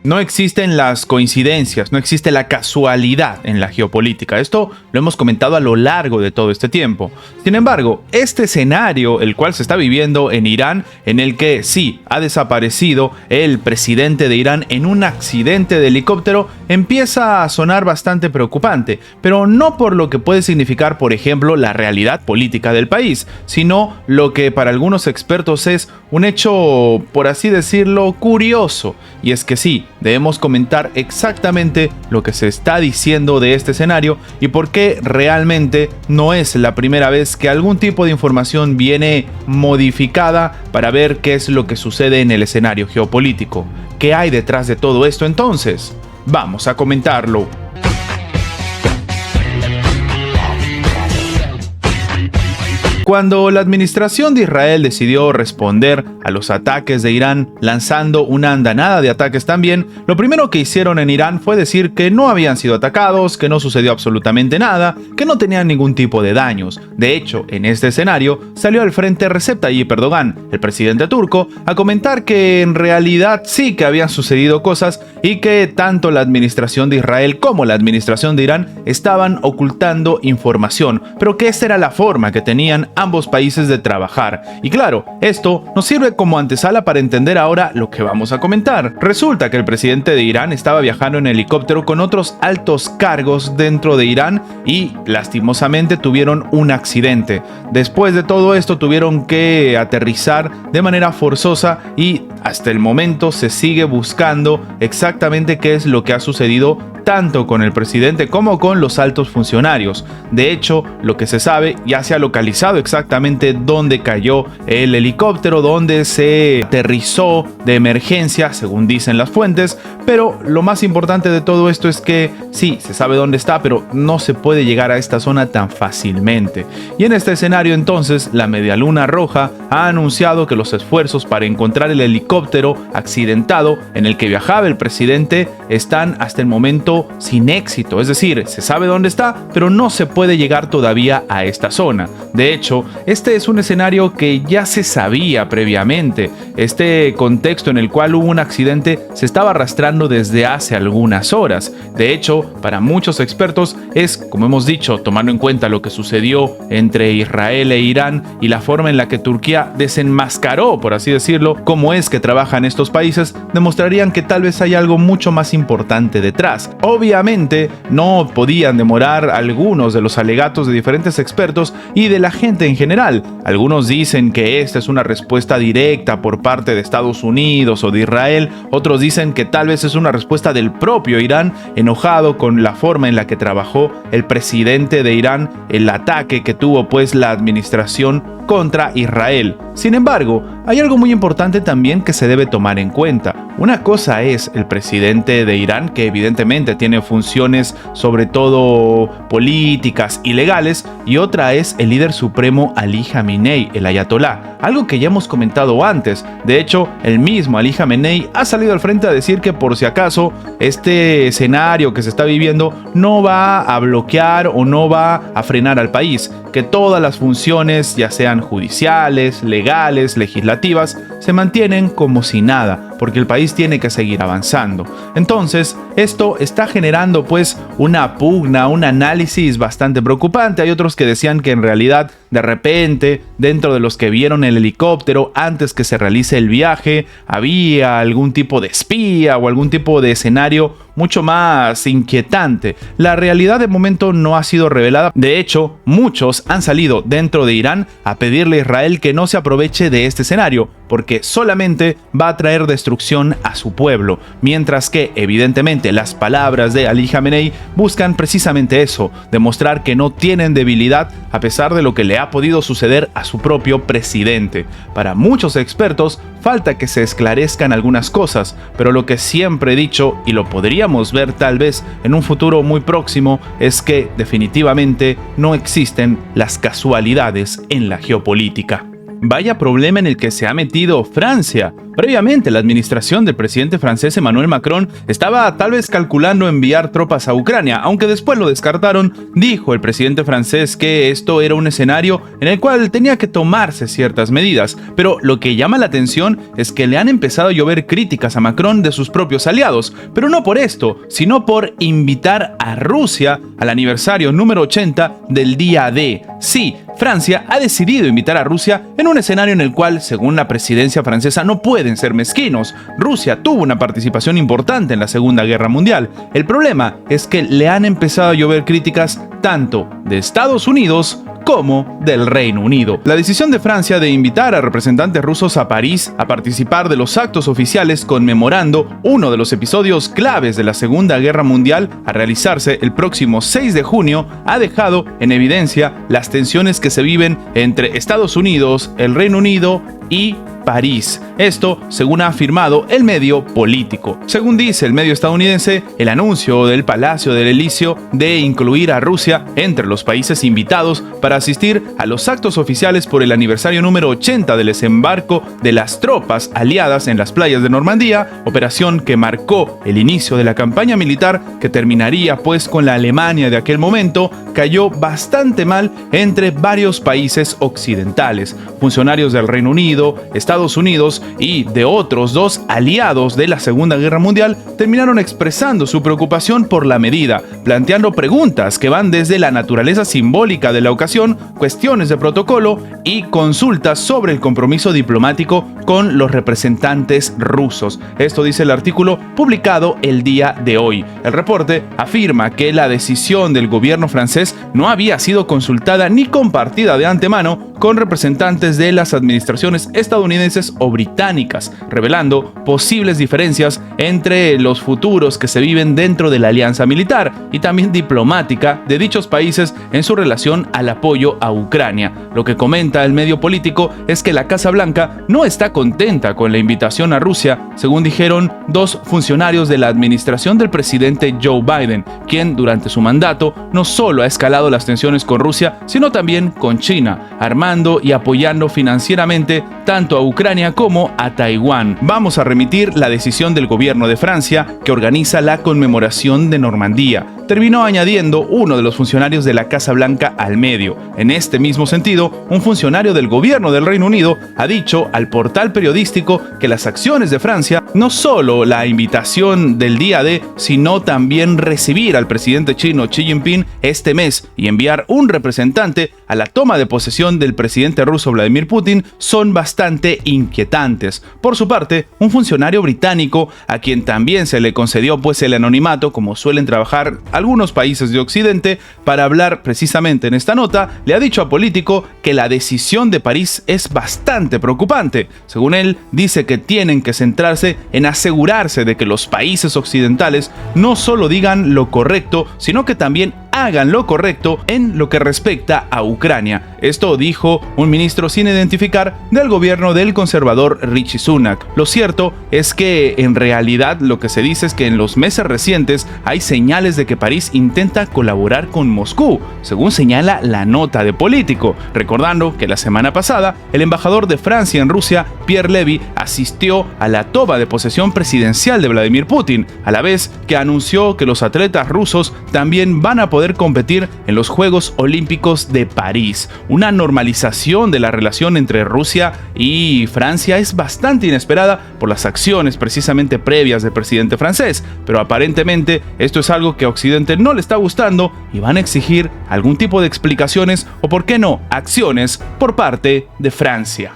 No existen las coincidencias, no existe la casualidad en la geopolítica. Esto lo hemos comentado a lo largo de todo este tiempo. Sin embargo, este escenario, el cual se está viviendo en Irán, en el que sí ha desaparecido el presidente de Irán en un accidente de helicóptero, empieza a sonar bastante preocupante, pero no por lo que puede significar, por ejemplo, la realidad política del país, sino lo que para algunos expertos es un hecho, por así decirlo, curioso. Y es que sí, debemos comentar exactamente lo que se está diciendo de este escenario y por qué realmente no es la primera vez que algún tipo de información viene modificada para ver qué es lo que sucede en el escenario geopolítico. ¿Qué hay detrás de todo esto entonces? Vamos a comentarlo. Cuando la administración de Israel decidió responder a los ataques de Irán lanzando una andanada de ataques también, lo primero que hicieron en Irán fue decir que no habían sido atacados, que no sucedió absolutamente nada, que no tenían ningún tipo de daños. De hecho, en este escenario salió al frente Recep Tayyip Erdogan, el presidente turco, a comentar que en realidad sí que habían sucedido cosas y que tanto la administración de Israel como la administración de Irán estaban ocultando información, pero que esta era la forma que tenían ambos países de trabajar. Y claro, esto nos sirve como antesala para entender ahora lo que vamos a comentar. Resulta que el presidente de Irán estaba viajando en helicóptero con otros altos cargos dentro de Irán y lastimosamente tuvieron un accidente. Después de todo esto tuvieron que aterrizar de manera forzosa y hasta el momento se sigue buscando exactamente qué es lo que ha sucedido tanto con el presidente como con los altos funcionarios. De hecho, lo que se sabe, ya se ha localizado exactamente dónde cayó el helicóptero, dónde se aterrizó de emergencia, según dicen las fuentes, pero lo más importante de todo esto es que sí, se sabe dónde está, pero no se puede llegar a esta zona tan fácilmente. Y en este escenario entonces, la Media Luna Roja ha anunciado que los esfuerzos para encontrar el helicóptero accidentado en el que viajaba el presidente están hasta el momento sin éxito, es decir, se sabe dónde está, pero no se puede llegar todavía a esta zona. De hecho, este es un escenario que ya se sabía previamente. Este contexto en el cual hubo un accidente se estaba arrastrando desde hace algunas horas. De hecho, para muchos expertos es, como hemos dicho, tomando en cuenta lo que sucedió entre Israel e Irán y la forma en la que Turquía desenmascaró, por así decirlo, cómo es que trabajan estos países, demostrarían que tal vez hay algo mucho más importante detrás. Obviamente no podían demorar algunos de los alegatos de diferentes expertos y de la gente en general. Algunos dicen que esta es una respuesta directa por parte de Estados Unidos o de Israel, otros dicen que tal vez es una respuesta del propio Irán, enojado con la forma en la que trabajó el presidente de Irán, el ataque que tuvo pues la administración contra Israel. Sin embargo, hay algo muy importante también que se debe tomar en cuenta. Una cosa es el presidente de Irán, que evidentemente tiene funciones sobre todo políticas y legales, y otra es el líder supremo Ali Khamenei, el ayatolá, algo que ya hemos comentado antes. De hecho, el mismo Ali Khamenei ha salido al frente a decir que por si acaso este escenario que se está viviendo no va a bloquear o no va a frenar al país, que todas las funciones, ya sean judiciales, legales, legislativas, se mantienen como si nada, porque el país tiene que seguir avanzando. Entonces, esto está generando pues una pugna, un análisis bastante preocupante. Hay otros que decían que en realidad, de repente, dentro de los que vieron el helicóptero antes que se realice el viaje, había algún tipo de espía o algún tipo de escenario mucho más inquietante. La realidad de momento no ha sido revelada. De hecho, muchos han salido dentro de Irán a pedirle a Israel que no se aproveche de este escenario, porque solamente va a traer destrucción a su pueblo, mientras que evidentemente las palabras de Ali Khamenei buscan precisamente eso, demostrar que no tienen debilidad a pesar de lo que le ha podido suceder a su propio presidente. Para muchos expertos falta que se esclarezcan algunas cosas, pero lo que siempre he dicho, y lo podríamos ver tal vez en un futuro muy próximo, es que definitivamente no existen las casualidades en la geopolítica. vaya problema en el que se ha metido Francia. Previamente, la administración del presidente francés Emmanuel Macron estaba tal vez calculando enviar tropas a Ucrania, aunque después lo descartaron. Dijo el presidente francés que esto era un escenario en el cual tenía que tomarse ciertas medidas, pero lo que llama la atención es que le han empezado a llover críticas a Macron de sus propios aliados, pero no por esto, sino por invitar a Rusia al aniversario número 80 del Día D. Sí, Francia ha decidido invitar a Rusia en un escenario en el cual, según la presidencia francesa, no pueden ser mezquinos. Rusia tuvo una participación importante en la Segunda Guerra Mundial. El problema es que le han empezado a llover críticas tanto de Estados Unidos como del Reino Unido. La decisión de Francia de invitar a representantes rusos a París a participar de los actos oficiales conmemorando uno de los episodios claves de la Segunda Guerra Mundial a realizarse el próximo 6 de junio ha dejado en evidencia las tensiones que se viven entre Estados Unidos, el Reino Unido y París. Esto, según ha afirmado el medio Político. Según dice el medio estadounidense, el anuncio del Palacio del Elíseo de incluir a Rusia entre los países invitados para asistir a los actos oficiales por el aniversario número 80 del desembarco de las tropas aliadas en las playas de Normandía, operación que marcó el inicio de la campaña militar que terminaría pues con la Alemania de aquel momento, cayó bastante mal entre varios países occidentales. Funcionarios del Reino Unido, Estados Unidos y de otros dos aliados de la Segunda Guerra Mundial terminaron expresando su preocupación por la medida, planteando preguntas que van desde la naturaleza simbólica de la ocasión, cuestiones de protocolo y consultas sobre el compromiso diplomático con los representantes rusos. Esto dice el artículo publicado el día de hoy. El reporte afirma que la decisión del gobierno francés no había sido consultada ni compartida de antemano con representantes de las administraciones estadounidenses o británicas, revelando posibles diferencias entre los futuros que se viven dentro de la alianza militar y también diplomática de dichos países en su relación al apoyo a Ucrania. Lo que comenta el medio Político es que la Casa Blanca no está contenta con la invitación a Rusia, según dijeron dos funcionarios de la administración del presidente Joe Biden, quien durante su mandato no solo ha escalado las tensiones con Rusia, sino también con China, armando y apoyando financieramente tanto a Ucrania como a Taiwán. Vamos a remitir la decisión del gobierno de Francia que organiza la conmemoración de Normandía. Terminó añadiendo uno de los funcionarios de la Casa Blanca al medio. En este mismo sentido, un funcionario del gobierno del Reino Unido ha dicho al portal periodístico que las acciones de Francia, no solo la invitación del día D, sino también recibir al presidente chino Xi Jinping este mes y enviar un representante a la toma de posesión del presidente ruso Vladimir Putin, son bastante inquietantes. Por su parte, un funcionario británico, a quien también se le concedió pues el anonimato, como suelen trabajar algunos países de Occidente, para hablar precisamente en esta nota, le ha dicho a Político que la decisión de París es bastante preocupante. Según él, dice que tienen que centrarse en asegurarse de que los países occidentales no solo digan lo correcto, sino que también hagan lo correcto en lo que respecta a Ucrania. Esto dijo un ministro sin identificar del gobierno del conservador Rishi Sunak. Lo cierto es que en realidad lo que se dice es que en los meses recientes hay señales de que París intenta colaborar con Moscú, según señala la nota de Político, recordando que la semana pasada el embajador de Francia en Rusia, Pierre Levy, asistió a la toma de posesión presidencial de Vladimir Putin, a la vez que anunció que los atletas rusos también van a poder competir en los Juegos Olímpicos de París. Una normalización de la relación entre Rusia y Francia es bastante inesperada por las acciones precisamente previas del presidente francés, pero aparentemente esto es algo que a Occidente no le está gustando y van a exigir algún tipo de explicaciones o, por qué no, acciones por parte de Francia.